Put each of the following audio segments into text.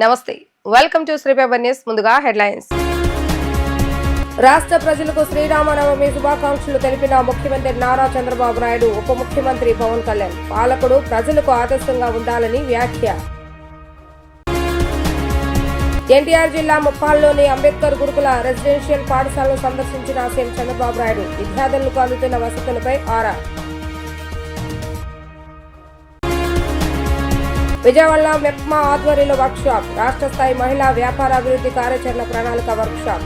నమస్తే, welcome to శ్రీపేపర్ news. ముందుగా headlines. రాష్ట్ర ప్రజలకు శ్రీరామనవమి శుభాకాంక్షలు తెలిపిన ముఖ్యమంత్రి నారా చంద్రబాబు నాయుడు, ఉప ముఖ్యమంత్రి పవన్ కళ్యాణ్. పాలకుడు ప్రజలకు ఆదర్శంగా ఉండాలని వ్యాఖ్య. ఎన్టీఆర్ జిల్లా ముప్పాల్లోని అంబేద్కర్ గురుకుల రెసిడెన్షియల్ పాఠశాలను సందర్శించిన సీఎం చంద్రబాబు నాయుడు. విద్యార్థులకు అందుతున్న వసతులపై ఆరా. విజయవాడలో మెప్మా ఆధ్వర్యంలో వర్క్షాప్. రాష్ట్ర స్థాయి మహిళా వ్యాపారాభివృద్ధి కార్యాచరణ ప్రణాళిక వర్క్షాప్.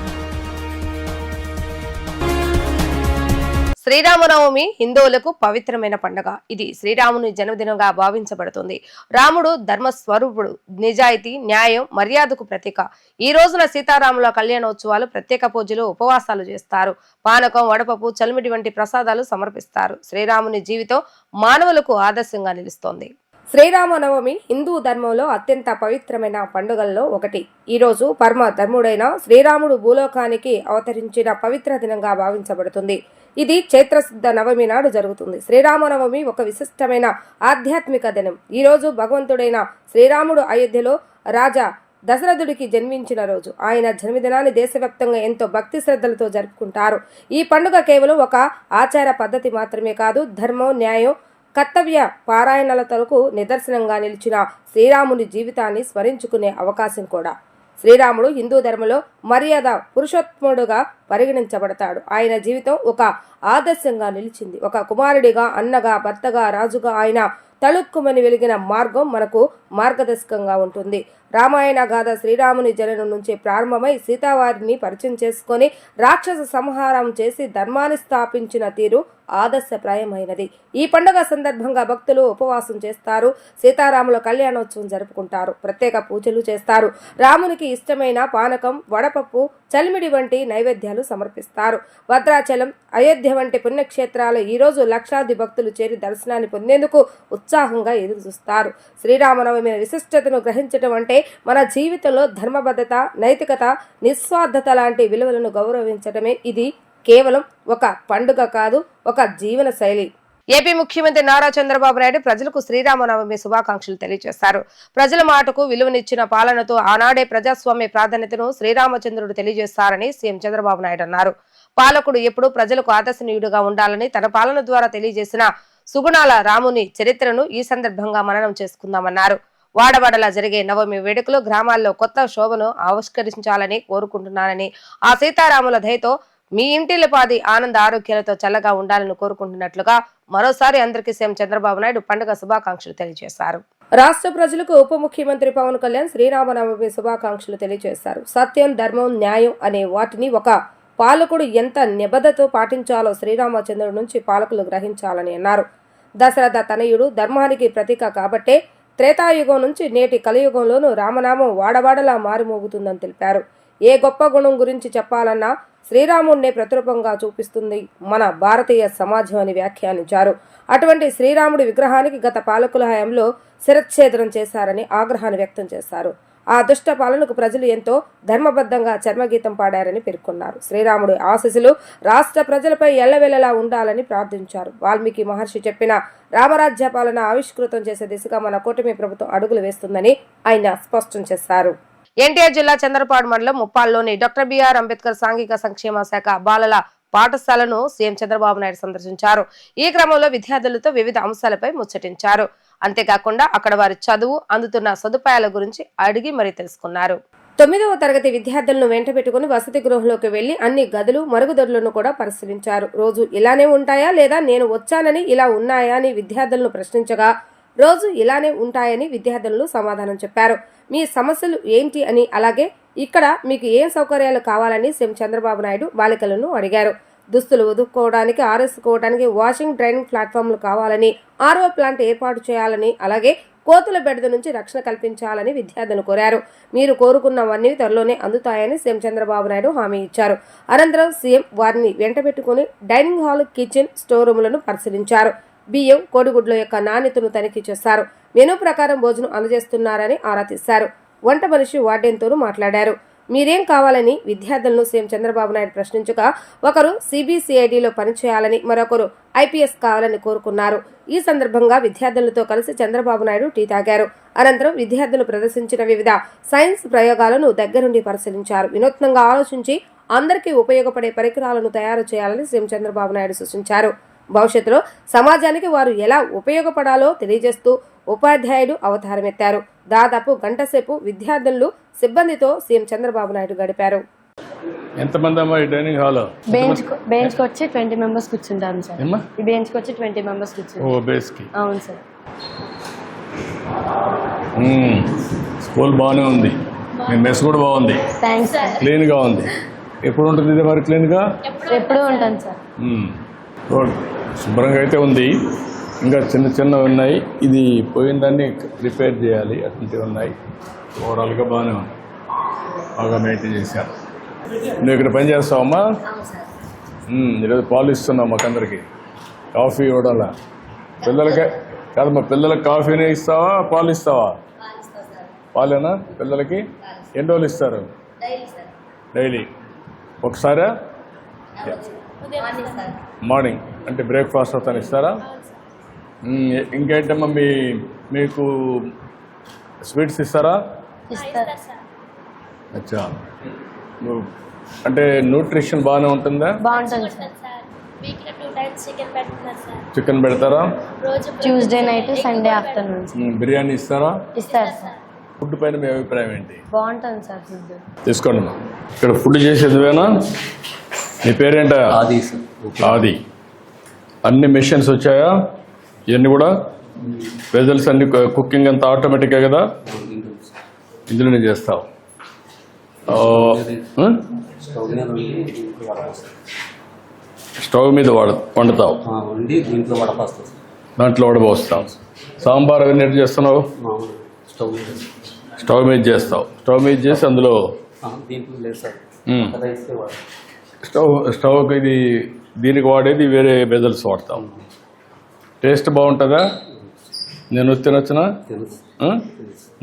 శ్రీరామనవమి హిందువులకు పవిత్రమైన పండుగ. ఇది శ్రీరాముని జన్మదినంగా భావించబడుతుంది. రాముడు ధర్మస్వరూపుడు, నిజాయితీ, న్యాయం, మర్యాదకు ప్రతీక. ఈ రోజున సీతారాముల కళ్యాణోత్సవాలు, ప్రత్యేక పూజలు, ఉపవాసాలు చేస్తారు. పానకం, వడపప్పు, చలిమిడి వంటి ప్రసాదాలు సమర్పిస్తారు. శ్రీరాముని జీవితం మానవులకు ఆదర్శంగా నిలుస్తోంది. శ్రీరామనవమి హిందూ ధర్మంలో అత్యంత పవిత్రమైన పండుగల్లో ఒకటి. ఈ రోజు పరమ ధర్ముడైన శ్రీరాముడు భూలోకానికి అవతరించిన పవిత్ర దినంగా భావించబడుతుంది. ఇది చైత్రశుద్ధ నవమి నాడు జరుగుతుంది. శ్రీరామనవమి ఒక విశిష్టమైన ఆధ్యాత్మిక దినం. ఈ రోజు భగవంతుడైన శ్రీరాముడు అయోధ్యలో రాజా దశరథుడికి జన్మించిన రోజు. ఆయన జన్మదినాన్ని దేశవ్యాప్తంగా ఎంతో భక్తి శ్రద్ధలతో జరుపుకుంటారు. ఈ పండుగ కేవలం ఒక ఆచార పద్ధతి మాత్రమే కాదు, ధర్మం, న్యాయం, కర్తవ్య పారాయణలతలకు నిదర్శనంగా నిలిచిన శ్రీరాముని జీవితాన్ని స్మరించుకునే అవకాశం కూడా. శ్రీరాముడు హిందూ ధర్మంలో మర్యాద పురుషోత్తముడుగా పరిగణించబడతాడు. ఆయన జీవితం ఒక ఆదర్శంగా నిలిచింది. ఒక కుమారుడిగా, అన్నగా, భర్తగా, రాజుగా ఆయన తళుక్కుమని వెలిగిన మార్గం మనకు మార్గదర్శకంగా ఉంటుంది. రామాయణ గాథ శ్రీరాముని జననం నుంచి ప్రారంభమై సీతావారిని పరిచయం చేసుకొని రాక్షస సంహారం చేసి ధర్మాన్ని స్థాపించిన తీరు ఆదర్శప్రాయమైనది. ఈ పండుగ సందర్భంగా భక్తులు ఉపవాసం చేస్తారు. సీతారాముల కళ్యాణోత్సవం జరుపుకుంటారు. ప్రత్యేక పూజలు చేస్తారు. రామునికి ఇష్టమైన పానకం, వడపప్పు, చలిమిడి వంటి నైవేద్యాలు సమర్పిస్తారు. భద్రాచలం, అయోధ్య వంటి పుణ్యక్షేత్రాలు ఈ రోజు లక్షాది భక్తులు చేరి దర్శనాన్ని పొందేందుకు ఉత్సాహంగా ఎదురు చూస్తారు. శ్రీరామనవమి విశిష్టతను గ్రహించడం అంటే మన జీవితంలో ధర్మబద్ధత, నైతికత, నిస్వార్థత లాంటి విలువలను గౌరవించడమే. ఇది కేవలం ఒక పండుగ కాదు, ఒక జీవన శైలి. ఏపీ ముఖ్యమంత్రి నారా చంద్రబాబు నాయుడు ప్రజలకు శ్రీరామనవమి శుభాకాంక్షలు తెలియజేశారు. ప్రజల మాటకు విలువనిచ్చిన పాలనతో ఆనాడే ప్రజాస్వామ్య ప్రాధాన్యతను శ్రీరామచంద్రుడు తెలియజేస్తారని సీఎం చంద్రబాబు నాయుడు అన్నారు. పాలకుడు ఎప్పుడూ ప్రజలకు ఆదర్శనీయుడుగా ఉండాలని తన పాలన ద్వారా తెలియజేసిన సుగుణాల రాముని చరిత్రను ఈ సందర్భంగా మననం చేసుకుందామన్నారు. వాడవాడలా జరిగే నవమి వేడుకలు గ్రామాల్లో కొత్త శోభను ఆవిష్కరించాలని కోరుకుంటున్నానని, ఆ సీతారాముల దయతో మీ ఇంటిల్లిపాది ఆనంద ఆరోగ్యాలతో చల్లగా ఉండాలని కోరుకుంటున్నట్లుగా మరోసారి అందరికీ సీఎం చంద్రబాబు నాయుడు పండుగ శుభాకాంక్షలు తెలియజేశారు. రాష్ట్ర ప్రజలకు ఉప ముఖ్యమంత్రి పవన్ కళ్యాణ్ శ్రీరామనవమి శుభాకాంక్షలు తెలియజేశారు. సత్యం, ధర్మం, న్యాయం అనే వాటిని ఒక పాలకుడు ఎంత నిబద్ధతో పాటించాలో శ్రీరామచంద్రుడి నుంచి పాలకులు గ్రహించాలని అన్నారు. దశరథ తనయుడు ధర్మానికి ప్రతీక కాబట్టే త్రేతాయుగం నుంచి నేటి కలియుగంలోనూ రామనామం వాడవాడలా మారుమోగుతుందని తెలిపారు. ఏ గొప్ప గుణం గురించి చెప్పాలన్నా శ్రీరాముడినే ప్రతిరూపంగా చూపిస్తుంది మన భారతీయ సమాజం అని వ్యాఖ్యానించారు. అటువంటి శ్రీరాముడి విగ్రహానికి గత పాలకుల హయాంలో శిరచ్ఛేదనం చేశారని ఆగ్రహాన్ని వ్యక్తం చేశారు. ఆ దుష్ట పాలనకు ప్రజలు ఎంతో ధర్మబద్ధంగా చర్మగీతం పాడారని పేర్కొన్నారు. శ్రీరాముడి ఆశీస్సులు రాష్ట్ర ప్రజలపై ఎల్లవెల్లలా ఉండాలని ప్రార్థించారు. వాల్మీకి మహర్షి చెప్పిన రామరాజ్య పాలన ఆవిష్కృతం చేసే దిశగా మన కూటమి ప్రభుత్వం అడుగులు వేస్తుందని ఆయన స్పష్టం చేశారు. ఎన్టీఆర్ జిల్లా చంద్రపాడు మండలం ముప్పాల్లోని డాక్టర్ బిఆర్ అంబేద్కర్ సాంఘిక సంక్షేమ శాఖ బాలల పాఠశాలను సీఎం చంద్రబాబు నాయుడు సందర్శించారు. ఈ క్రమంలో విద్యార్థులతో వివిధ అంశాలపై ముచ్చటించారు. అంతేకాకుండా అక్కడ వారి చదువు, అందుతున్న సదుపాయాల గురించి అడిగి మరీ తెలుసుకున్నారు. 9వ తరగతి విద్యార్థులను వెంట పెట్టుకుని వసతి గృహంలోకి వెళ్లి అన్ని గదులు, మరుగుదొడ్లను కూడా పరిశీలించారు. రోజు ఇలానే ఉంటాయా లేదా నేను వచ్చానని ఇలా ఉన్నాయా అని విద్యార్థులను ప్రశ్నించగా రోజు ఇలానే ఉంటాయని విద్యార్థులు సమాధానం చెప్పారు. మీ సమస్యలు ఏంటి అని, అలాగే ఇక్కడ మీకు ఏం సౌకర్యాలు కావాలని సీఎం చంద్రబాబు నాయుడు బాలికలను అడిగారు. దుస్తులు ఉదుక్కోవడానికి, ఆరేసుకోవడానికి వాషింగ్ డ్రైనింగ్ ప్లాట్ఫామ్లు కావాలని, ఆర్ఓ ప్లాంట్ ఏర్పాటు చేయాలని, అలాగే కోతుల బెడద నుంచి రక్షణ కల్పించాలని విద్యార్థులు కోరారు. మీరు కోరుకున్నవన్నీ త్వరలోనే అందుతాయని సీఎం చంద్రబాబు నాయుడు హామీ ఇచ్చారు. అనంతరం సీఎం వారిని వెంట పెట్టుకుని డైనింగ్ హాల్, కిచెన్, స్టోర్ రూములను పరిశీలించారు. బియ్యం, కోడిగుడ్ల యొక్క నాణ్యతను తనిఖీ చేశారు. మెనూ ప్రకారం భోజనం అందజేస్తున్నారని ఆరా తీశారు. వంట మనిషి వార్డెన్తోనూ మాట్లాడారు. మీరేం కావాలని విద్యార్థులను సీఎం చంద్రబాబు నాయుడు ప్రశ్నించగా ఒకరు సిబిసిఐడిలో పనిచేయాలని మరొకరు ఐపీఎస్ కావాలని కోరుకున్నారు. ఈ సందర్భంగా విద్యార్థులతో కలిసి చంద్రబాబు నాయుడు టీ తాగారు. అనంతరం విద్యార్థులు ప్రదర్శించిన వివిధ సైన్స్ ప్రయోగాలను దగ్గరుండి పరిశీలించారు. వినూత్నంగా ఆలోచించి అందరికీ ఉపయోగపడే పరికరాలను తయారు చేయాలని సీఎం చంద్రబాబు నాయుడు సూచించారు. భవిష్యత్తులో సమాజానికి వారు ఎలా ఉపయోగపడాలో తెలియజేస్తూ ఉపాధ్యాయుడు అవతారమెత్తారు. దాదాపు గంట సేపు విద్యార్థులు సిబ్బందితో సీఎం చంద్రబాబు నాయుడు గడిపారు. ఎంతమంది అమ్మా ఈ డైనింగ్ హాల్? బెంచ్కి వచ్చి 20 మెంబర్స్ కూర్చుంటాను సార్. ఈ బెంచ్కి వచ్చి 20 మెంబర్స్ కూర్చుంటారు. ఓ బేస్కి. అవును సార్. స్కూల్ బాగానే ఉంది. మీ మెస్ కూడా బాగుంది, క్లీన్గా ఉంది. ఎప్పుడు ఉంటుంది ఇది మరి క్లీన్గా? ఎప్పుడూ ఉంటాను సార్. గుడ్, శుభ్రంగా అయితే ఉంది. ఇంకా చిన్న చిన్నవి ఉన్నాయి, ఇది పోయిన దాన్ని రిపేర్ చేయాలి. అటువంటివి ఉన్నాయి. ఓవరాల్గా బాగానే ఉంది, బాగా మెయింటైన్ చేశారు. నువ్వు ఇక్కడ పని చేస్తావమ్మా? ఈరోజు పాలు ఇస్తున్నావు మాకందరికి. కాఫీ ఇవ్వడాలా పిల్లలకే కాదమ్మా, పిల్లలకి కాఫీనే ఇస్తావా పాలు ఇస్తావా? పాలేనా పిల్లలకి? ఎన్ని రోజులు ఇస్తారు? డైలీ ఒకసారా? మార్నింగ్ అంటే బ్రేక్ఫాస్ట్ అవుతాను ఇస్తారా? ఇంకేంటమ్మా మీకు స్వీట్స్ ఇస్తారా? అచ్చా, అంటే న్యూట్రిషన్ బాగానే ఉంటుందా? బాగుంటుంది సార్. చికెన్ పెడతారా? Tuesday night, Sunday afternoon. Biryani ఇస్తారా? ఇస్తారు సార్. ఫుడ్ పైన మీ అభిప్రాయం ఏంటి? బాగుంటుంది సార్ ఫుడ్. తీసుకోండి అమ్మా. ఇక్కడ ఫుడ్ చేసేదివేనా? నీ పేరేంటా? ఆది సార్. ఆది. అన్ని మెషిన్స్ వచ్చాయా? ఇవన్నీ కూడా వెజల్స్ అన్ని, కుకింగ్ అంతా ఆటోమేటిక్గా కదా? ఇందులోనే చేస్తావు? స్టవ్ మీద వండుతావు, దాంట్లో వడపోస్తావు. సాంబార్ అవన్నీ ఎట్లా చేస్తున్నావు? స్టవ్ మీద చేస్తావు. స్టవ్ మీద చేసి అందులో స్టవ్కి ఇది దీనికి వాడేది వేరే బెజల్స్ వాడతాం. టేస్ట్ బాగుంటుందా? నేను తినొచ్చునా?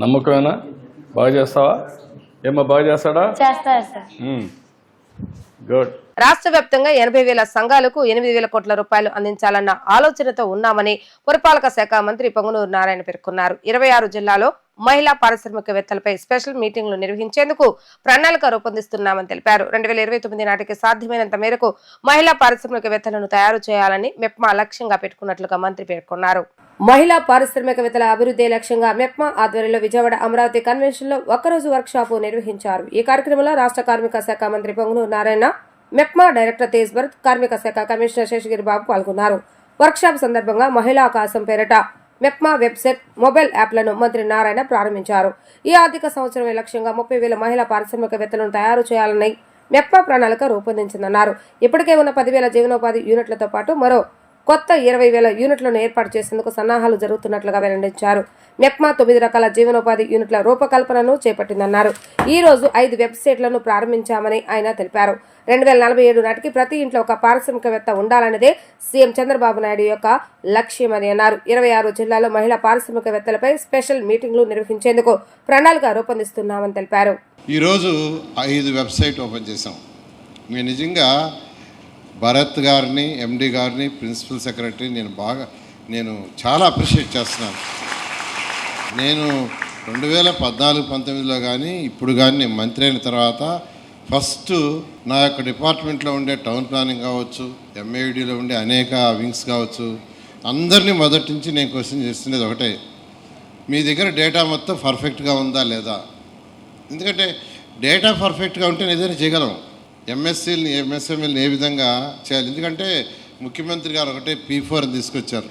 నమ్మకమేనా? బాగా చేస్తావా? ఏమో బాగా చేస్తాడా? చేస్తారు సార్. గుడ్. రాష్ట్ర వ్యాప్తంగా 80,000 సంఘాలకు 8,000 కోట్ల రూపాయలు అందించాలన్న ఆలోచనతో ఉన్నామని పురపాలక శాఖ మంత్రి పొంగనూరు నారాయణ పేర్కొన్నారు. 26 జిల్లాలో మహిళా పారిశ్రామికవేత్తలపై స్పెషల్ మీటింగ్లు నిర్వహించేందుకు ప్రణాళిక రూపొందిస్తున్నామని తెలిపారు. 2029 నాటికి సాధ్యమైనంత మేరకు మహిళా పారిశ్రామికవేత్తలను తయారు చేయాలని మెప్మా లక్ష్యంగా పెట్టుకున్నట్లుగా మంత్రి పేర్కొన్నారు. మహిళా పారిశ్రామికవేత్తల అభివృద్ధి లక్ష్యంగా మెప్మా ఆధ్వర్యంలో విజయవాడ అమరావతి కన్వెన్షన్ లో ఒక్కరోజు వర్క్ షాప్ నిర్వహించారు. ఈ కార్యక్రమంలో రాష్ట్ర కార్మిక శాఖ మంత్రి పొంగనూరు నారాయణ, మెప్మా డైరెక్టర్ తేజ్ భరత్, కార్మిక శాఖ కమిషనర్ శేషగిరి బాబు పాల్గొన్నారు. వర్క్ షాప్ సందర్భంగా మహిళా ఆకాశం పేరిట మెప్మా వెబ్సైట్, మొబైల్ యాప్లను మంత్రి నారాయణ ప్రారంభించారు. ఈ ఆర్థిక సంవత్సరం లక్ష్యంగా 30,000 మహిళా పారిశ్రామికవేత్తలను తయారు చేయాలని మెప్మా ప్రణాళిక రూపొందించిందన్నారు. ఇప్పటికే ఉన్న 10,000 జీవనోపాధి యూనిట్లతో పాటు మరో కొత్త 20,000 యూనిట్లను ఏర్పాటు చేసేందుకు సన్నాహాలు జరుగుతున్నట్లుగా వెల్లడించారు. మెప్మా 9 రకాల జీవనోపాధి యూనిట్ల రూపకల్పనను చేపట్టిందన్నారు. ఈ రోజు 5 వెబ్సైట్లను ప్రారంభించామని ఆయన తెలిపారు. 2047 నాటికి ప్రతి ఇంట్లో ఒక పారిశ్రామికవేత్త ఉండాలన్నదే సీఎం చంద్రబాబు నాయుడు యొక్క లక్ష్యమని అన్నారు. 26 జిల్లాలో మహిళా పారిశ్రామికవేత్తలపై స్పెషల్ మీటింగ్లు నిర్వహించేందుకు ప్రణాళిక రూపొందిస్తున్నామని తెలిపారు. ఈరోజు 5 వెబ్సైట్ ఓపెన్ చేశాం. మేము నిజంగా భరత్ గారిని, ఎండి గారిని, ప్రిన్సిపల్ సెక్రటరీ నేను చాలా అప్రిషియేట్ చేస్తున్నాను. నేను 2014-19లో కానీ ఇప్పుడు కానీ నేను మంత్రి అయిన తర్వాత ఫస్ట్ నా యొక్క డిపార్ట్మెంట్లో ఉండే టౌన్ ప్లానింగ్ కావచ్చు, ఎంఏడిలో ఉండే అనేక వింగ్స్ కావచ్చు, అందరినీ మొదటి నుంచి నేను క్వశ్చన్ చేస్తున్నది ఒకటే, మీ దగ్గర డేటా మొత్తం పర్ఫెక్ట్గా ఉందా లేదా? ఎందుకంటే డేటా పర్ఫెక్ట్గా ఉంటే ఏదైనా చేయగలం. ఎంఎస్సీలని, ఎంఎస్ఎంఎల్ని ఏ విధంగా చేయాలి? ఎందుకంటే ముఖ్యమంత్రి గారు ఒకటే P4 తీసుకొచ్చారు.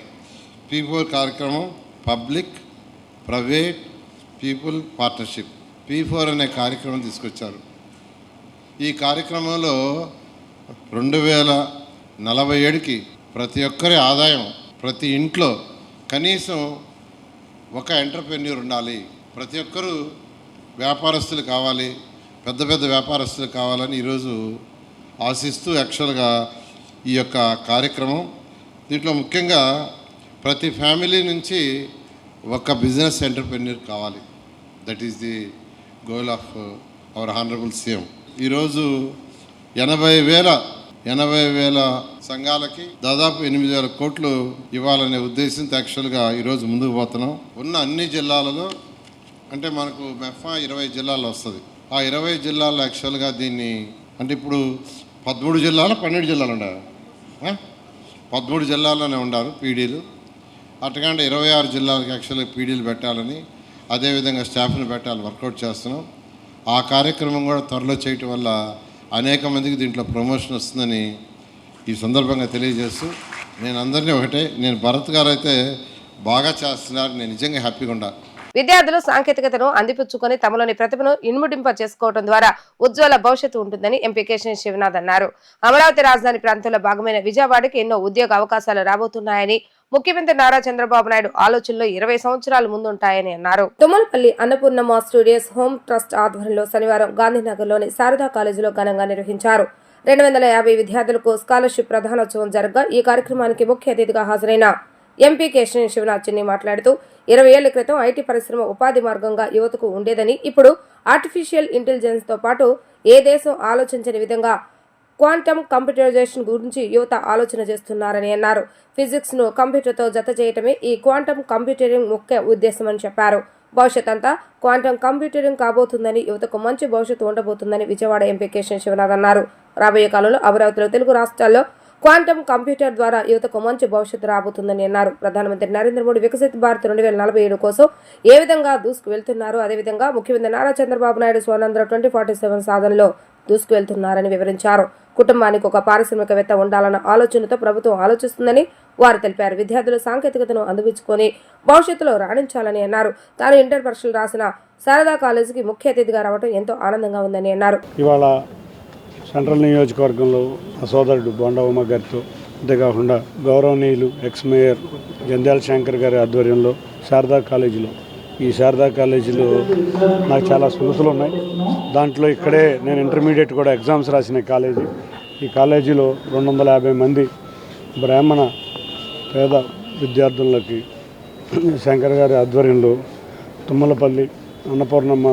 P4 కార్యక్రమం public private people partnership, P4 అనే కార్యక్రమం తీసుకొచ్చారు. ఈ కార్యక్రమంలో 2047కి ప్రతి ఒక్కరి ఆదాయం, ప్రతి ఇంట్లో కనీసం ఒక ఎంటర్‌ప్రెన్యూర్ ఉండాలి. ప్రతి ఒక్కరూ వ్యాపారస్తులు కావాలి, పెద్ద పెద్ద వ్యాపారస్తులు కావాలని ఈరోజు ఆశిస్తూ యాక్చువల్గా ఈ యొక్క కార్యక్రమం, దీంట్లో ముఖ్యంగా ప్రతి ఫ్యామిలీ నుంచి ఒక బిజినెస్ ఎంటర్‌ప్రెన్యూర్ కావాలి. That is the goal of our honourable CM. ఈరోజు 80,000 సంఘాలకి దాదాపు 8,000 కోట్లు ఇవ్వాలనే ఉద్దేశంతో యాక్చువల్గా ఈరోజు ముందుకు పోతున్నాం. ఉన్న అన్ని జిల్లాలలో అంటే మనకు మెఫా 20 జిల్లాల్లో వస్తుంది. ఆ 20 జిల్లాల్లో యాక్చువల్గా దీన్ని అంటే ఇప్పుడు 13 జిల్లాలు 12 జిల్లాలు ఉండాలి, 13 జిల్లాల్లోనే ఉండారు పీడీలు. అటుకంటే 26 జిల్లాలకు యాక్చువల్గా పీడీలు పెట్టాలని, అదేవిధంగా స్టాఫ్ని పెట్టాలి వర్కౌట్ చేస్తున్నాం. ఆ కార్యక్రమం కూడా త్వరలో చేయటం వల్ల అనేక మందికి దీంట్లో ప్రమోషన్ వస్తుందని ఈ సందర్భంగా తెలియజేస్తూ నేను అందరినీ నేను భరత్ గారు అయితే బాగా చేస్తున్నారు, నేను నిజంగా హ్యాపీగా ఉండాలి. విద్యార్థులు సాంకేతికతను అందిపుచ్చుకొని తమలోని ప్రతిభను ఇనుముడింప చేసుకోవడం ద్వారా ఉజ్వల భవిష్యత్తు ఉంటుందని ఎంపీ కేశినేని శివనాథ్ అన్నారు. అమరావతి రాజధాని ప్రాంతంలో భాగమైన విజయవాడకి ఎన్నో ఉద్యోగ అవకాశాలు రాబోతున్నాయని, ముఖ్యమంత్రి నారా చంద్రబాబు నాయుడు ఆలోచనలో 20 సంవత్సరాల ముందుంటాయని అన్నారు. తుమ్మలపల్లి అన్నపూర్ణమ్మ స్టూడియోస్ హోమ్ ట్రస్ట్ ఆధ్వర్యంలో శనివారం గాంధీనగర్లోని శారదా కాలేజీలో ఘనంగా నిర్వహించారు. 250 విద్యార్థులకు స్కాలర్షిప్ ప్రధానోత్సవం జరగగా ఈ కార్యక్రమానికి ముఖ్య అతిథిగా హాజరైన ఎంపీ కేశినేని శివనాథ్ చిన్ని మాట్లాడుతూ 20 ఏళ్ల క్రితం ఐటీ పరిశ్రమ ఉపాధి మార్గంగా యువతకు ఉండేదని, ఇప్పుడు ఆర్టిఫిషియల్ ఇంటెలిజెన్స్ తో పాటు ఏ దేశం ఆలోచించని విధంగా క్వాంటమ్ కంప్యూటరైజేషన్ గురించి యువత ఆలోచన చేస్తున్నారని అన్నారు. ఫిజిక్స్ ను కంప్యూటర్తో జత చేయటమే ఈ క్వాంటమ్ కంప్యూటరింగ్ ముఖ్య ఉద్దేశమని చెప్పారు. భవిష్యత్ అంతా క్వాంటమ్ కంప్యూటరింగ్ కాబోతుందని, యువతకు మంచి భవిష్యత్తు ఉండబోతుందని విజయవాడ ఎంపీ కేశినేని శివనాథ్ అన్నారు. రాబోయే కాలంలో అమరావతిలో తెలుగు రాష్ట్రాల్లో క్వాంటమ్ కంప్యూటర్ ద్వారా యువతకు మంచి భవిష్యత్తు రాబోతుందని అన్నారు. ప్రధానమంత్రి నరేంద్ర మోడీ వికసిత్ భారత్ 2047 కోసం ఏ విధంగా దూసుకు వెళ్తున్నారు, అదేవిధంగా ముఖ్యమంత్రి నారా చంద్రబాబు నాయుడు స్వర్ణాంధ్ర 2047 సాధనలో దూసుకు వెళ్తున్నారని వివరించారు. కుటుంబానికి ఒక పారిశ్రామికవేత్త ఉండాలన్న ఆలోచనతో ప్రభుత్వం ఆలోచిస్తుందని వారు తెలిపారు. విద్యార్థులు సాంకేతికతను అందిపుచ్చుకొని భవిష్యత్తులో రాణించాలని అన్నారు. తాను ఇంటర్ పరీక్షలు రాసిన శారదా కాలేజీకి ముఖ్య అతిథిగా రావడం ఎంతో ఆనందంగా ఉందని అన్నారు. ఇవాళ సెంట్రల్ నియోజకవర్గంలో ఆ సోదరుడు బొండా ఉమ గారితో, అంతేకాకుండా గౌరవనీయులు ఎక్స్ మేయర్ జంధ్యాల శంకర్ గారి ఆధ్వర్యంలో శారదా కాలేజీలో, ఈ శారదా కాలేజీలో నాకు చాలా స్మృతులు ఉన్నాయి. దాంట్లో ఇక్కడే నేను ఇంటర్మీడియట్ కూడా ఎగ్జామ్స్ రాసిన కాలేజీ. ఈ కాలేజీలో 250 మంది బ్రాహ్మణ పేద విద్యార్థులకి శంకర్ గారి ఆధ్వర్యంలో, తుమ్మలపల్లి అన్నపూర్ణమ్మ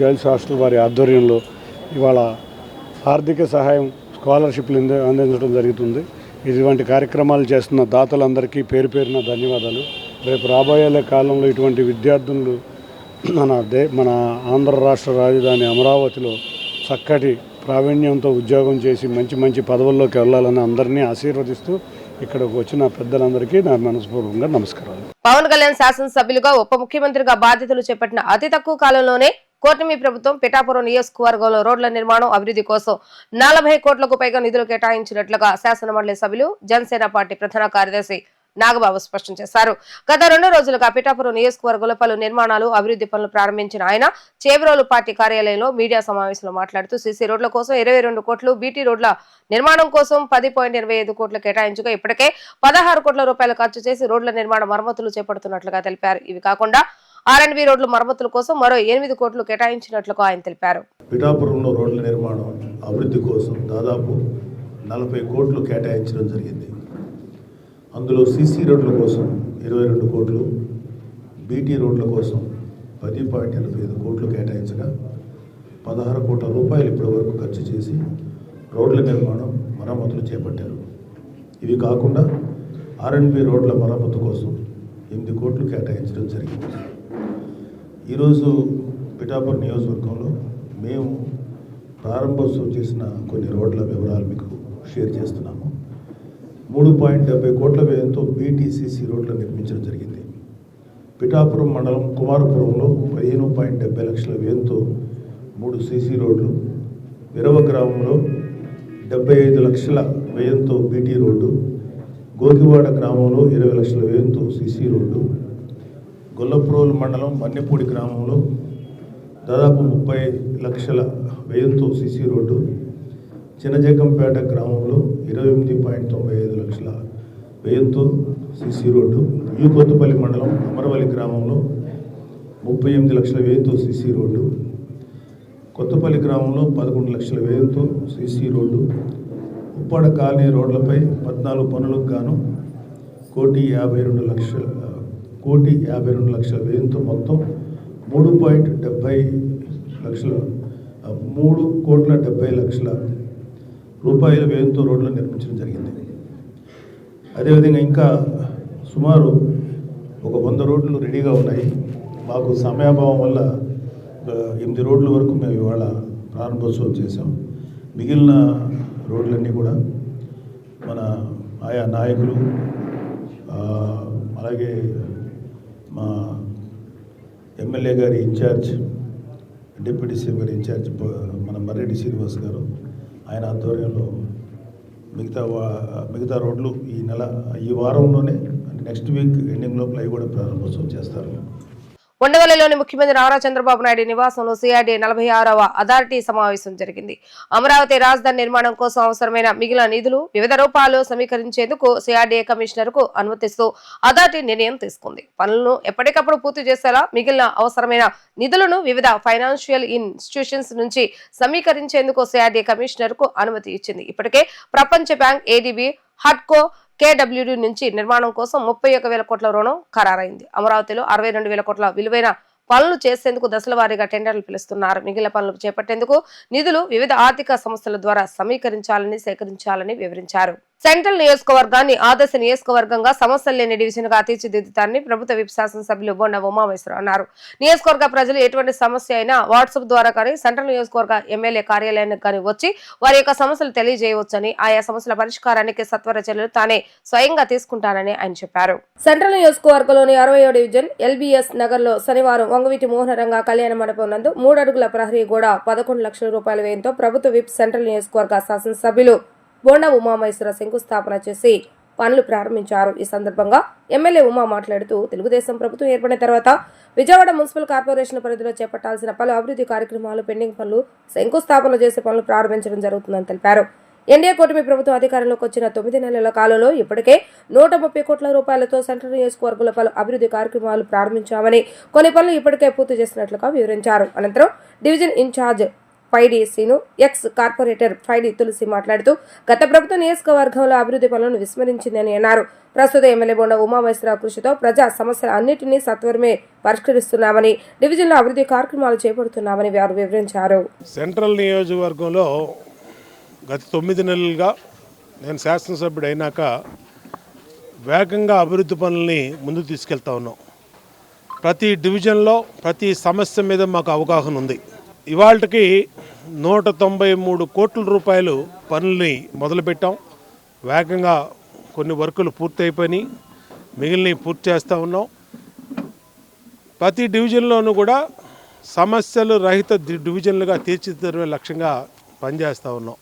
గర్ల్స్ హాస్టల్ వారి ఆధ్వర్యంలో ఇవాళ ఆర్థిక సహాయం స్కాలర్షిప్లు అందించడం జరుగుతుంది. ఇటువంటి కార్యక్రమాలు చేస్తున్న దాతలందరికీ పేరు పేరున ధన్యవాదాలు. రేపు రాబోయే కాలంలో ఇటువంటి విద్యార్థులు మన ఆంధ్ర రాష్ట్ర రాజధాని అమరావతిలో చక్కటి ప్రావీణ్యంతో ఉద్యోగం చేసి మంచి మంచి పదవుల్లోకి వెళ్ళాలని అందరినీ ఆశీర్వదిస్తూ ఇక్కడికి వచ్చిన పెద్దలందరికీ నా మనస్పూర్వకంగా నమస్కారాలు. పవన్ కళ్యాణ్ శాసనసభ్యులుగా ఉప ముఖ్యమంత్రిగా బాధ్యతలు చేపట్టిన అతి తక్కువ కాలంలోనే కూటమి ప్రభుత్వం పిఠాపురం నియోజకవర్గంలో రోడ్ల నిర్మాణం అభివృద్ధి కోసం 40 కోట్లకు పైగా నిధులు కేటాయించినట్లుగా శాసనమండలి సభ్యులు జనసేన పార్టీ ప్రధాన కార్యదర్శి నాగబాబు స్పష్టం చేశారు. గత 2 రోజులుగా పిఠాపురం నియోజకవర్గంలో పలు నిర్మాణాలు, అభివృద్ధి పనులు ప్రారంభించిన ఆయన చేబ్రోలు పార్టీ కార్యాలయంలో మీడియా సమావేశంలో మాట్లాడుతూ సీసీ రోడ్ల కోసం 22 కోట్లు, బీటీ రోడ్ల నిర్మాణం కోసం 10.25 కోట్లు కేటాయించగా ఇప్పటికే 16 కోట్ల రూపాయలు ఖర్చు చేసి రోడ్ల నిర్మాణ మరమ్మతులు చేపడుతున్నట్లుగా తెలిపారు. ఇవి కాకుండా R&B రోడ్ల మరమ్మతుల కోసం మరో 8 కోట్లు కేటాయించినట్లుగా ఆయన తెలిపారు. పిఠాపురంలో రోడ్ల నిర్మాణం అభివృద్ధి కోసం దాదాపు 40 కోట్లు కేటాయించడం జరిగింది. అందులో సీసీ రోడ్ల కోసం 22 కోట్లు, బీటీ రోడ్ల కోసం 10.85 కోట్లు కేటాయించగా 16 కోట్ల రూపాయలు ఇప్పటి వరకు ఖర్చు చేసి రోడ్ల నిర్మాణం మరమ్మతులు చేపట్టారు. ఇవి కాకుండా R&B రోడ్ల మరమ్మతు కోసం 8 కోట్లు కేటాయించడం జరిగింది. ఈరోజు పిఠాపురం నియోజకవర్గంలో మేము ప్రారంభోత్సవం చేసిన కొన్ని రోడ్ల వివరాలు మీకు షేర్ చేస్తున్నాము. 3.70 కోట్ల వ్యయంతో బీటీసీసీ రోడ్లు నిర్మించడం జరిగింది. పిఠాపురం మండలం కుమారపురంలో 15.70 లక్షల వ్యయంతో 3 సీసీ రోడ్లు, విరవ గ్రామంలో 75 లక్షల వ్యయంతో బీటీ రోడ్డు, గోకివాడ గ్రామంలో 20 లక్షల వ్యయంతో సీసీ రోడ్డు, గొల్లప్రోలు మండలం మన్నెపూడి గ్రామంలో దాదాపు 30 లక్షల వ్యయంతో సీసీ రోడ్డు, చిన్నజగంపేట గ్రామంలో 28.95 లక్షల వ్యయంతో సీసీ రోడ్డు, కొత్తపల్లి మండలం అమరవల్లి గ్రామంలో 38 లక్షల వ్యయంతో సీసీ రోడ్డు, కొత్తపల్లి గ్రామంలో 11 లక్షల వ్యయంతో సీసీ రోడ్డు, ఉప్పాడ కాలనీ రోడ్లపై 14 పనులకు గాను 1,52 లక్షల వ్యయంతో మొత్తం 3.70 లక్షల 3,70,00,000 రూపాయల వ్యయంతో రోడ్లు నిర్మించడం జరిగింది. అదేవిధంగా ఇంకా సుమారు ఒక 100 రోడ్లు రెడీగా ఉన్నాయి. మాకు సమయాభావం వల్ల 8 రోడ్ల వరకు మేము ఇవాళ ప్రారంభోత్సవం చేశాం. మిగిలిన రోడ్లన్నీ కూడా మన ఆయా నాయకులు అలాగే మా ఎమ్మెల్యే గారి ఇన్ఛార్జ్, డిప్యూటీ సీఎం గారి ఇన్ఛార్జ్ మన మర్రెడ్డి శ్రీనివాస్ గారు, ఆయన ఆధ్వర్యంలో మిగతా రోడ్లు ఈ వారంలోనే నెక్స్ట్ వీక్ ఎండింగ్ లోపల అవి కూడా ప్రారంభోత్సవం చేస్తారు. ఉండవల్లిలోని ముఖ్యమంత్రి నారా చంద్రబాబు నాయుడు నివాసంలో సిఆర్డీఏ 46వ అథారిటీ సమావేశం జరిగింది. అమరావతి రాజధాని నిర్మాణం కోసం అవసరమైన మిగిలిన నిధులు వివిధ రూపాల్లో సమీకరించేందుకు సిఆర్డీఏ కమిషనర్ కు అనుమతిస్తూ అథారిటీ నిర్ణయం తీసుకుంది. పనులను ఎప్పటికప్పుడు పూర్తి చేసేలా మిగిలిన అవసరమైన నిధులను వివిధ ఫైనాన్షియల్ ఇన్స్టిట్యూషన్స్ నుంచి సమీకరించేందుకు సిఆర్డీఏ కమిషనర్ కు అనుమతి ఇచ్చింది. ఇప్పటికే ప్రపంచ బ్యాంక్, ఏడీబీ, హడ్కో, కేడబ్ల్యూడీ నుంచి నిర్మాణం కోసం 31,000 కోట్ల రుణం ఖరారైంది. అమరావతిలో 62,000 కోట్ల విలువైన పనులు చేసేందుకు దశల వారీగా టెండర్లు పిలుస్తున్నారు. మిగిలిన పనులు చేపట్టేందుకు నిధులు వివిధ ఆర్థిక సంస్థల ద్వారా సమీకరించాలని, సేకరించాలని వివరించారు. సెంట్రల్ నియోజకవర్గాన్ని ఆదర్శ నియోజకవర్గంగా సమస్యలు లేని డివిజన్ గా తీర్చిదిద్దుతారని ప్రభుత్వ విప్ శాసనసభ్యులు బొండ ఉమామేశ్వరరావు అన్నారు. నియోజకవర్గ ప్రజలు ఎటువంటి సమస్య అయినా వాట్సాప్ ద్వారా కానీ సెంట్రల్ నియోజకవర్గ ఎమ్మెల్యే కార్యాలయానికి కానీ వచ్చి వారి యొక్క సమస్యలు తెలియజేయవచ్చని, ఆయా సమస్యల పరిష్కారానికి సత్వర చర్యలు తానే స్వయంగా తీసుకుంటానని ఆయన చెప్పారు. సెంట్రల్ నియోజకవర్గంలోని 60వ డివిజన్ ఎల్బీఎస్ నగర్ లో శనివారం వంగవీటి మోహనరంగ కళ్యాణ మండపం నందు 3 అడుగుల ప్రహరీ గోడ 11 లక్షల రూపాయల వ్యయంతో ప్రభుత్వ విప్ సెంట్రల్ నియోజకవర్గ శాసనసభ్యులు బొండ ఉమామేశ్వర శంకుస్థాపన చేసి పనులు ప్రారంభించారు. ఈ సందర్భంగా ఎమ్మెల్యే ఉమా మాట్లాడుతూ తెలుగుదేశం ప్రభుత్వం ఏర్పడిన తర్వాత విజయవాడ మున్సిపల్ కార్పొరేషన్ పరిధిలో చేపట్టాల్సిన పలు అభివృద్ధి కార్యక్రమాలు, పెండింగ్ పనులు, శంకుస్థాపన చేసే పనులు ప్రారంభించడం జరుగుతుందని తెలిపారు. ఎన్డీఏ కూటమి ప్రభుత్వం అధికారంలోకి వచ్చిన 9 నెలల కాలంలో ఇప్పటికే 130 కోట్ల రూపాయలతో సెంట్రల్ నియోజకవర్గంలో పలు అభివృద్ధి కార్యక్రమాలు ప్రారంభించామని, కొన్ని పనులు ఇప్పటికే పూర్తి చేసినట్లుగా వివరించారు. అనంతరం division incharge Paidi Seenu, ex corporator Paidi Tulasi మాట్లాడుతూ గత ప్రభుత్వ నియోజకవర్గంలో అభివృద్ధి పనులను విస్మరించిందని అన్నారు. ప్రస్తుత ఎమ్మెల్యే బొండ ఉమామేశ్వరరావు కృషితో ప్రజా సమస్యల అన్నింటినీ సత్వరమే పరిష్కరిస్తున్నామని, డివిజన్లో అభివృద్ధి కార్యక్రమాలు చేపడుతున్నామని వారు వివరించారు. సెంట్రల్ నియోజకవర్గంలో గత 9 నెలలుగా నేను శాసనసభ్యుడు అయినాక వేగంగా అభివృద్ధి పనుల్ని ముందుకు తీసుకెళ్తా ఉన్నాం. ప్రతి డివిజన్లో ప్రతి సమస్య మీద మాకు అవగాహన ఉంది. ఇవాళకి 193 కోట్ల రూపాయలు పనుల్ని మొదలుపెట్టాం. వేగంగా కొన్ని వర్కులు పూర్తి అయిపోయినాయి, మిగిలినవి పూర్తి చేస్తూ ఉన్నాం. ప్రతి డివిజన్లోనూ కూడా సమస్యలు రహిత డివిజన్లుగా తీర్చిదిద్దే లక్ష్యంగా పనిచేస్తూ ఉన్నాం.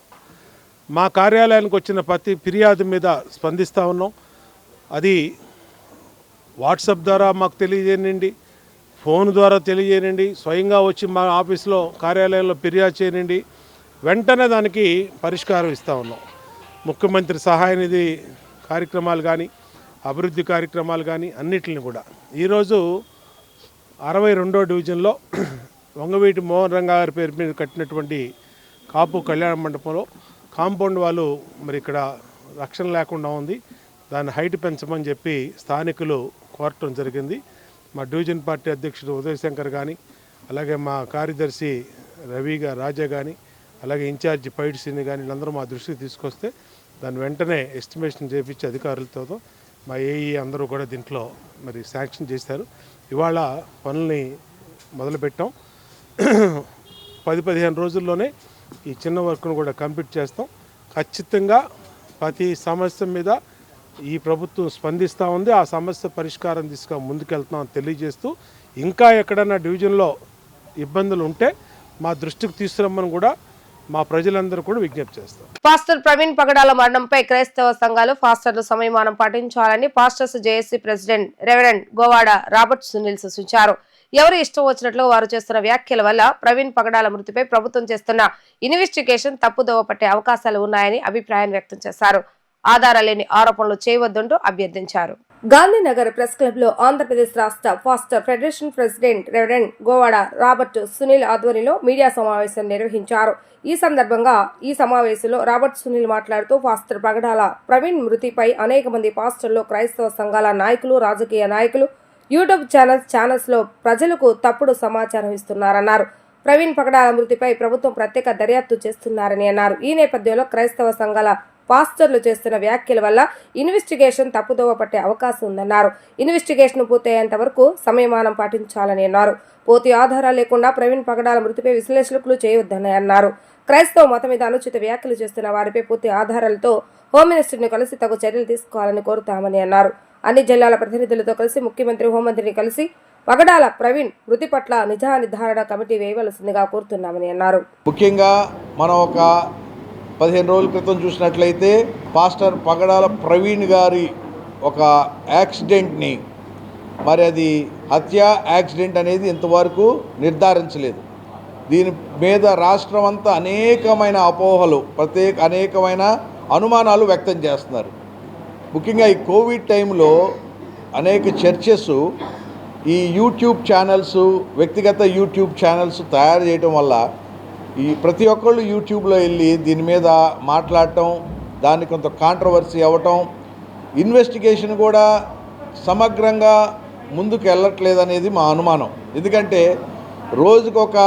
మా కార్యాలయానికి వచ్చిన ప్రతి ఫిర్యాదు మీద స్పందిస్తూ ఉన్నాం. అది వాట్సాప్ ద్వారా మాకు తెలియజేయండి, ఫోన్ ద్వారా తెలియజేయండి, స్వయంగా వచ్చి మా ఆఫీస్లో కార్యాలయంలో ఫిర్యాదు చేయండి, వెంటనే దానికి పరిష్కారం ఇస్తూ ఉన్నాం. ముఖ్యమంత్రి సహాయ నిధి కార్యక్రమాలు కానీ, అభివృద్ధి కార్యక్రమాలు కానీ అన్నిటిని కూడా ఈరోజు 62వ డివిజన్లో వంగవీటి మోహన్ రంగా గారి పేరు మీద కట్టినటువంటి కాపు కళ్యాణ మండపంలో కాంపౌండ్ వాళ్ళు మరి ఇక్కడ రక్షణ లేకుండా ఉంది. దాన్ని హైట్ పెంచమని చెప్పి స్థానికులు కోరటం జరిగింది. మా డివిజన్ పార్టీ అధ్యక్షుడు ఉదయశంకర్ కానీ, అలాగే మా కార్యదర్శి రవిగా రాజా కానీ, అలాగే ఇన్ఛార్జి పైడిసిని కానీ వీళ్ళందరూ మా దృష్టికి తీసుకొస్తే దాన్ని వెంటనే ఎస్టిమేషన్ చేయించి అధికారులతో మా ఏఈ అందరూ కూడా దీంట్లో మరి శాంక్షన్ చేశారు. ఇవాళ పనుల్ని మొదలుపెట్టాం. 10-15 రోజుల్లోనే ఈ చిన్న వర్క్ను కూడా కంప్లీట్ చేస్తాం. ఖచ్చితంగా ప్రతి సమస్య మీద ఈ ప్రభుత్వం స్పందిస్తూ ఉంది. ఆ సమస్య పరిష్కారం తీసుకు ముందుకెళ్తున్నామని తెలియజేస్తూ, ఇంకా ఎక్కడైనా డివిజన్లో ఇబ్బందులు ఉంటే మా దృష్టికి తీసుకురమ్మని కూడా మా ప్రజలందరూ కూడా విజ్ఞప్తి చేస్తాం. పాస్టర్ ప్రవీణ్ పగడాల మరణంపై క్రైస్తవ సంఘాలు పాస్టర్లు సంయమనం పాటించాలని pastors JAC president reverend Govada Robert Sunil సూచించారు. ఎవరు ఇష్టం వచ్చినట్లు వారు చేస్తున్న వ్యాఖ్యల వల్ల ప్రవీణ్ పగడాల మృతిపై ప్రభుత్వం చేస్తున్న ఇన్వెస్టిగేషన్ తప్పుదోవ పట్టే అవకాశాలు ఉన్నాయని అభిప్రాయం వ్యక్తం చేశారు. ఆధారాలేని ఆరోపణలు చేయవద్దంటూ అభ్యర్థించారు. గాంధీనగర్ ప్రెస్ క్లబ్ లో ఆంధ్రప్రదేశ్ రాష్ట్ర pastor federation president reverend Govada Robert Sunil ఆధ్వర్యంలో మీడియా సమావేశం నిర్వహించారు. ఈ సందర్భంగా ఈ సమావేశంలో రాబర్ట్ సునీల్ మాట్లాడుతూ పాస్టర్ పగడాల ప్రవీణ్ మృతిపై అనేక మంది పాస్టర్లు, క్రైస్తవ సంఘాల నాయకులు, రాజకీయ నాయకులు యూట్యూబ్ ఛానల్స్ లో ప్రజలకు తప్పుడు సమాచారం ఇస్తున్నారన్నారు. ప్రవీణ్ పగడాల మృతిపై ప్రభుత్వం ప్రత్యేక దర్యాప్తు చేస్తున్నారని అన్నారు. ఈ నేపథ్యంలో క్రైస్తవ సంఘాల పాస్టర్లు చేస్తున్న వ్యాఖ్యల వల్ల ఇన్వెస్టిగేషన్ తప్పుదోవ పట్టే అవకాశం ఉందన్నారు. ఇన్వెస్టిగేషన్ పూర్తయ్యేంత వరకు సమయమానం పాటించాలని అన్నారు. పూర్తి ఆధారాలు లేకుండా ప్రవీణ్ పగడాల మృతిపై విశ్లేషకులు చేయొద్దని అన్నారు. క్రైస్తవ మతం మీద అనుచిత వ్యాఖ్యలు చేస్తున్న వారిపై పూర్తి ఆధారాలతో హోమ్ మినిస్టర్ని కలిసి తగు చర్యలు తీసుకోవాలని కోరుతామని అన్నారు. అన్ని జిల్లాల ప్రతినిధులతో కలిసి ముఖ్యమంత్రి, హోంమంత్రిని కలిసి పగడాల ప్రవీణ్ మృతి పట్ల నిజా నిర్ధారణ కమిటీ వేయవలసిందిగా కోరుతున్నామని అన్నారు. ముఖ్యంగా మనం ఒక 15 రోజుల క్రితం చూసినట్లయితే పాస్టర్ పగడాల ప్రవీణ్ గారి ఒక యాక్సిడెంట్ని, మరి అది హత్య యాక్సిడెంట్ అనేది ఇంతవరకు నిర్ధారించలేదు. దీని మీద రాష్ట్రం అంతా అనేకమైన అపోహలు, అనేకమైన అనుమానాలు వ్యక్తం చేస్తున్నారు. ముఖ్యంగా ఈ కోవిడ్ టైంలో అనేక చర్చెస్ ఈ యూట్యూబ్ ఛానల్స్, వ్యక్తిగత యూట్యూబ్ ఛానల్స్ తయారు చేయడం వల్ల ఈ ప్రతి ఒక్కళ్ళు యూట్యూబ్లో వెళ్ళి దీని మీద మాట్లాడటం, దాన్ని కొంత కాంట్రవర్సీ అవ్వటం, ఇన్వెస్టిగేషన్ కూడా సమగ్రంగా ముందుకు వెళ్ళట్లేదనేది మా అనుమానం. ఎందుకంటే రోజుకొక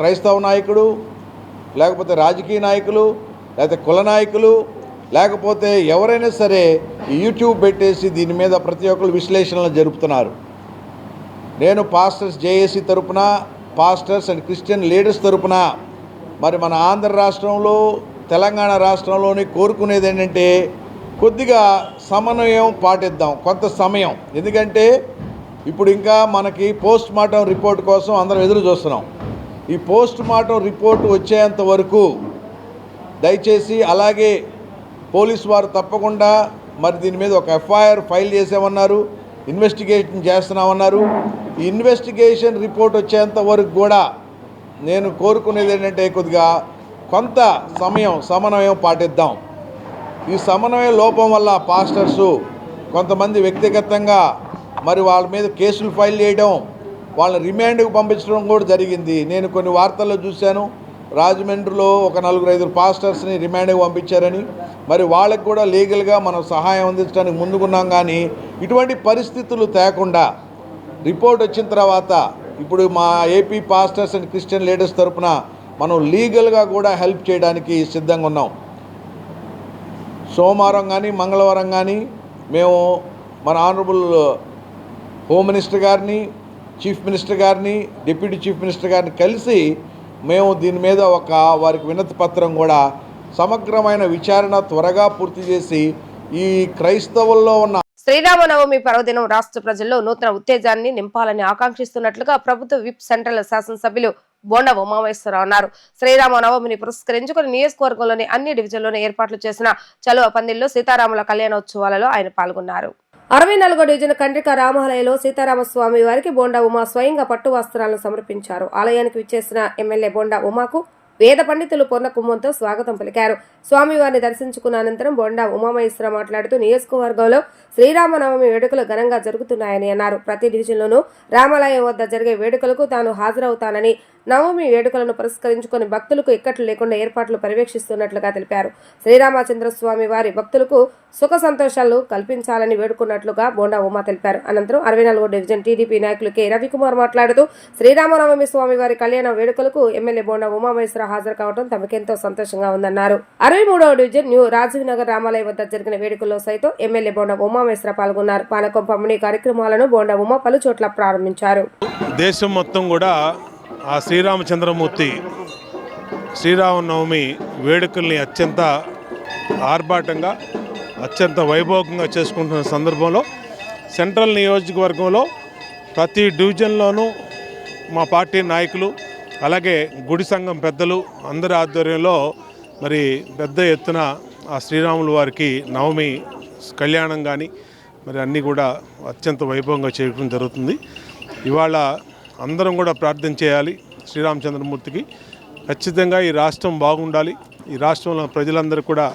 క్రైస్తవ నాయకుడు, లేకపోతే రాజకీయ నాయకులు, లేకపోతే కుల నాయకులు, లేకపోతే ఎవరైనా సరే యూట్యూబ్ పెట్టేసి దీని మీద ప్రతి ఒక్కరు విశ్లేషణలు జరుపుతున్నారు. నేను పాస్టర్స్ జేఏసీ తరపున, పాస్టర్స్ అండ్ క్రిస్టియన్ లీడర్స్ తరపున మరి మన ఆంధ్ర రాష్ట్రంలో, తెలంగాణ రాష్ట్రంలోని కోరుకునేది ఏంటంటే కొద్దిగా సమన్వయం పాటిద్దాం, కొంత సమయం. ఎందుకంటే ఇప్పుడు ఇంకా మనకి పోస్ట్ మార్టం రిపోర్ట్ కోసం అందరం ఎదురు చూస్తున్నాం. ఈ పోస్ట్ మార్టం రిపోర్ట్ వచ్చేంత వరకు దయచేసి, అలాగే పోలీసు వారు తప్పకుండా మరి దీని మీద ఒక ఎఫ్ఐఆర్ ఫైల్ చేసామన్నారు, ఇన్వెస్టిగేషన్ చేస్తున్నామన్నారు. ఈ ఇన్వెస్టిగేషన్ రిపోర్ట్ వచ్చేంత వరకు కూడా నేను కోరుకునేది ఏంటంటే కొద్దిగా కొంత సమన్వయం పాటిద్దాం. ఈ సమన్వయ లోపం వల్ల పాస్టర్సు కొంతమంది వ్యక్తిగతంగా మరి వాళ్ళ మీద కేసులు ఫైల్ చేయడం, వాళ్ళని రిమాండ్కి పంపించడం కూడా జరిగింది. నేను కొన్ని వార్తల్లో చూశాను, రాజమండ్రిలో ఒక 4-5 పాస్టర్స్ని రిమాండ్కి పంపించారని. మరి వాళ్ళకి కూడా లీగల్గా మనం సహాయం అందించడానికి ముందుకున్నాం. కానీ ఇటువంటి పరిస్థితులు తేకుండా రిపోర్ట్ వచ్చిన తర్వాత ఇప్పుడు మా AP pastors and Christian leaders తరపున మనం లీగల్గా కూడా హెల్ప్ చేయడానికి సిద్ధంగా ఉన్నాం. సోమవారం కానీ మంగళవారం కానీ మేము మన ఆనరబుల్ హోమ్ మినిస్టర్ గారిని, చీఫ్ మినిస్టర్ గారిని, డిప్యూటీ చీఫ్ మినిస్టర్ గారిని కలిసి మేము దీని మీద వారికి వినతి పత్రం కూడా సమగ్రమైన విచారణ త్వరగా పూర్తి చేసి ఈ క్రైస్తవుల్లో ఉన్న శ్రీరామనవమి పర్వదినం రాష్ట్ర ప్రజల్లో నూతన ఉత్తేజాన్ని నింపాలని ఆకాంక్షిస్తున్నట్లుగా ప్రభుత్వ విప్ సెంట్రల్ శాసనసభ్యులు బోండా ఉమామహేశ్వరరావు అన్నారు. శ్రీరామనవమిని పురస్కరించుకుని నియోజకవర్గంలోని అన్ని డివిజన్లోని ఏర్పాట్లు చేసిన చలువ పందిల్లో సీతారాముల కళ్యాణోత్సవాలలో ఆయన పాల్గొన్నారు. 64వ డివిజన్ కండ్రిక రామాలయంలో సీతారామస్వామి వారికి బోండా ఉమా స్వయంగా పట్టు వస్త్రాలను సమర్పించారు. ఆలయానికి విచ్చేసిన ఎమ్మెల్యే బోండా ఉమాకు వేద పండితులు పొన్న కుంభంతో స్వాగతం పలికారు. స్వామివారిని దర్శించుకున్న అనంతరం బోండా ఉమామహేశ్వరరావు మాట్లాడుతూ నియోజకవర్గంలో శ్రీరామనవమి వేడుకలు ఘనంగా జరుగుతున్నాయని అన్నారు. ప్రతి డివిజన్లోనూ రామాలయం వద్ద జరిగే వేడుకలకు తాను హాజరవుతానని, నవమి వేడుకలను పురస్కరించుకుని భక్తులకు ఇక్కట్లు లేకుండా ఏర్పాట్లు పర్యవేక్షిస్తున్నట్లుగా తెలిపారు. శ్రీరామచంద్రస్వామి వారి భక్తులకు సుఖ సంతోషాలు కల్పించాలని వేడుకున్నట్లుగా బోండా ఉమా తెలిపారు. అనంతరం 64వ డివిజన్ టీడీపీ నాయకులు కె రవికుమార్ మాట్లాడుతూ శ్రీరామనవమి స్వామి వారి కళ్యాణ వేడుకలకు ఎమ్మెల్యే బోండా ఉమామహేశ్వర హాజరు కావడం తమకెంతో సంతోషంగా ఉందన్నారు. 63వ డివిజన్ న్యూ రాజీవ్ నగర్ రామాలయం వద్ద జరిగిన వేడుకల్లో సైతం ఎమ్మెల్యే బోండా ఉమామహేశ్వర పాల్గొన్నారు. పానకం పంపిణీ కార్యక్రమాలను బోండా ఉమా పలు చోట్ల ప్రారంభించారు. దేశం మొత్తం కూడా ఆ శ్రీరామచంద్రమూర్తి శ్రీరామనవమి వేడుకల్ని అత్యంత ఆర్భాటంగా, అత్యంత వైభోగంగా చేసుకుంటున్న సందర్భంలో సెంట్రల్ నియోజకవర్గంలో ప్రతి డివిజన్లోనూ మా పార్టీ నాయకులు, అలాగే గుడి సంఘం పెద్దలు అందరి ఆధ్వర్యంలో మరి పెద్ద ఎత్తున ఆ శ్రీరాముల వారికి నవమి కళ్యాణం కానీ మరి అన్నీ కూడా అత్యంత వైభవంగా చేయడం జరుగుతుంది. ఇవాళ అందరం కూడా ప్రార్థన చేయాలి శ్రీరామచంద్రమూర్తికి. ఖచ్చితంగా ఈ రాష్ట్రం బాగుండాలి, ఈ రాష్ట్రంలో ప్రజలందరూ కూడా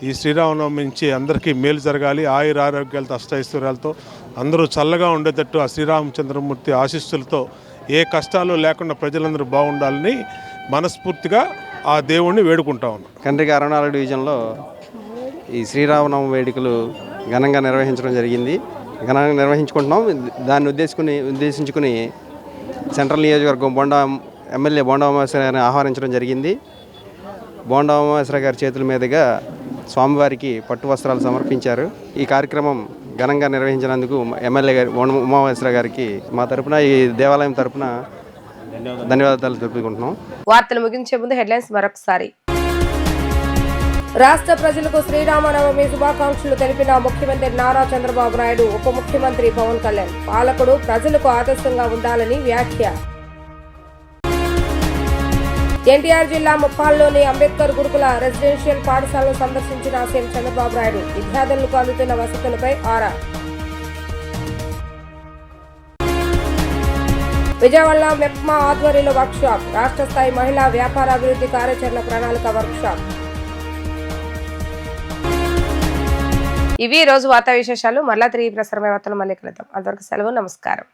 ఈ శ్రీరామనవమి నుంచి అందరికీ మేలు జరగాలి, ఆయుర ఆరోగ్యాలతో అష్టైశ్వర్యాలతో అందరూ చల్లగా ఉండేటట్టు ఆ శ్రీరామచంద్రమూర్తి ఆశీస్సులతో ఏ కష్టాలు లేకుండా ప్రజలందరూ బాగుండాలని మనస్ఫూర్తిగా ఆ దేవుణ్ణి వేడుకుంటా ఉన్నాం. కండ్రిక 64 డివిజన్లో ఈ శ్రీరామనవమి వేడుకలు ఘనంగా నిర్వహించడం జరిగింది. ఘనంగా నిర్వహించుకుంటున్నాం. దాన్ని ఉద్దేశించుకుని సెంట్రల్ నియోజకవర్గం బొండా ఎమ్మెల్యే బోండా ఉమామహేశ్వర గారిని ఆహ్వానించడం జరిగింది. బోండా ఉమామహేశ్వర గారి చేతుల మీదుగా స్వామివారికి పట్టు వస్త్రాలు సమర్పించారు. ఈ కార్యక్రమం ఘనంగా నిర్వహించినందుకు ఎమ్మెల్యే గారి బోండా ఉమామహేశ్వర గారికి మా తరపున, ఈ దేవాలయం తరపున ధన్యవాదాలు తెలుపుకుంటున్నాం. వార్తలు ముగించే ముందు హెడ్లైన్స్ మరొకసారి. రాష్ట్ర ప్రజలకు శ్రీరామనవమి శుభాకాంక్షలు తెలిపిన ముఖ్యమంత్రి నారా చంద్రబాబు నాయుడు, ఉప ముఖ్యమంత్రి పవన్ కళ్యాణ్. పాలకుడు ప్రజలకు ఆదర్శంగా ఉండాలని వ్యాఖ్య. ఎన్టీఆర్ జిల్లా ముప్పాల్లోని అంబేద్కర్ గురుకుల రెసిడెన్షియల్ పాఠశాలను సందర్శించిన సీఎం చంద్రబాబు నాయుడు. విద్యార్థులకు అందుతున్న వసతులపై ఆరా. విజయవాడలో మెప్మా ఆధ్వర్యంలో వర్క్షాప్. రాష్ట్ర స్థాయి మహిళా వ్యాపార అభివృద్ధి కార్యాచరణ ప్రణాళిక వర్క్షాప్. ఇవి రోజు వార్తా విశేషాలు. మరలా తిరిగి ప్రసారమయ్యే వార్తలు మళ్ళీ కలుద్దాం. అంతవరకు సెలవు, నమస్కారం.